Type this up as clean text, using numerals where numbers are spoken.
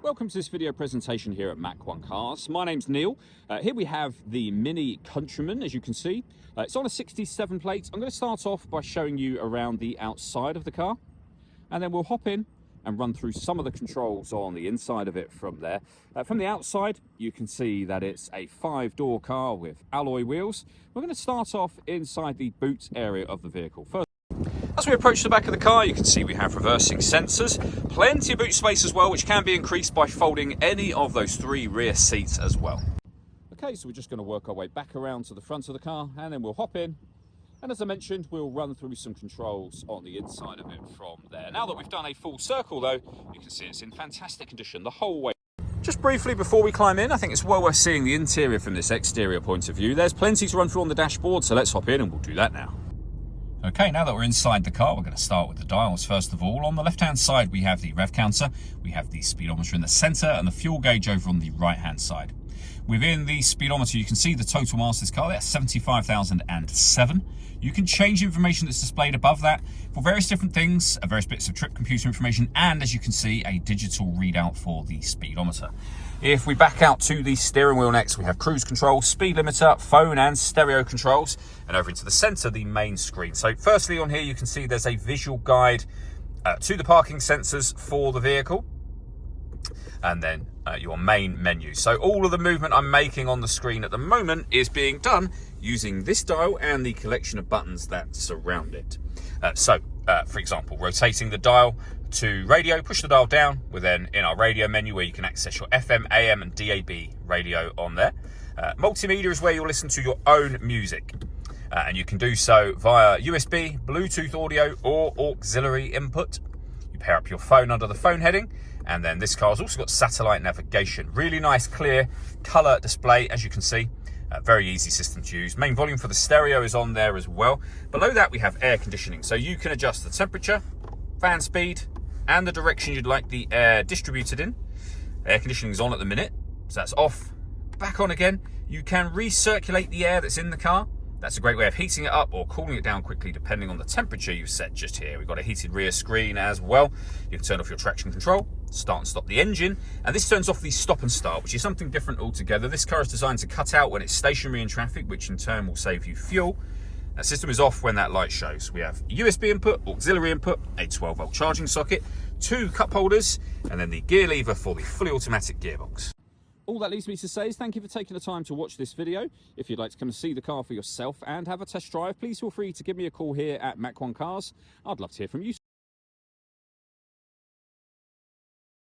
Welcome to this video presentation here at Mach 1 Cars. My name's Neil. Here we have the Mini Countryman, as you can see. It's on a 67 plate. I'm going to start off by showing you around the outside of the car, and then we'll hop in and run through some of the controls on the inside of it from there. From the outside, you can see that it's a 5-door car with alloy wheels. We're going to start off inside the boot area of the vehicle. First, as we approach the back of the car, you can see we have reversing sensors, plenty of boot space as well, which can be increased by folding any of those 3 rear seats as well. Okay, so we're just going to work our way back around to the front of the car, and then we'll hop in. And as I mentioned, we'll run through some controls on the inside of it from there. Now that we've done a full circle though, you can see it's in fantastic condition the whole way. Just briefly before we climb in, I think it's well worth seeing the interior from this exterior point of view. There's plenty to run through on the dashboard, so let's hop in and we'll do that now. Okay, now that we're inside the car, we're going to start with the dials first of all. On the left-hand side, we have the rev counter, we have the speedometer in the center, and the fuel gauge over on the right-hand side. Within the speedometer, you can see the total miles of this car. That's 75,007. You can change information that's displayed above that for various different things, various bits of trip computer information, and as you can see, a digital readout for the speedometer. If we back out to the steering wheel next, we have cruise control, speed limiter, phone and stereo controls, and over into the center, the main screen. So firstly on here, you can see there's a visual guide to the parking sensors for the vehicle, and then your main menu. So all of the movement I'm making on the screen at the moment is being done using this dial and the collection of buttons that surround it. For example, rotating the dial to radio, push the dial down. We're then in our radio menu where you can access your FM, AM and DAB radio on there. Multimedia is where you'll listen to your own music. And you can do so via USB, Bluetooth audio or auxiliary input. You pair up your phone under the phone heading. And then this car's also got satellite navigation. Really nice, clear color display, as you can see. Very easy system to use. Main volume for the stereo is on there as well. Below that, we have air conditioning. So you can adjust the temperature, fan speed, and the direction you'd like the air distributed in. Air conditioning is on at the minute, so that's off. Back on again. You can recirculate the air that's in the car. That's a great way of heating it up or cooling it down quickly depending on the temperature you've set just here. We've got a heated rear screen as well. You can turn off your traction control, start and stop the engine, and this turns off the stop and start, which is something different altogether. This car is designed to cut out when it's stationary in traffic, which in turn will save you fuel. That system is off when that light shows. We have USB input, auxiliary input, a 12-volt charging socket, 2 cup holders, and then the gear lever for the fully automatic gearbox. All that leaves me to say is thank you for taking the time to watch this video. If you'd like to come and see the car for yourself and have a test drive, please feel free to give me a call here at Mach 1 Cars. I'd love to hear from you.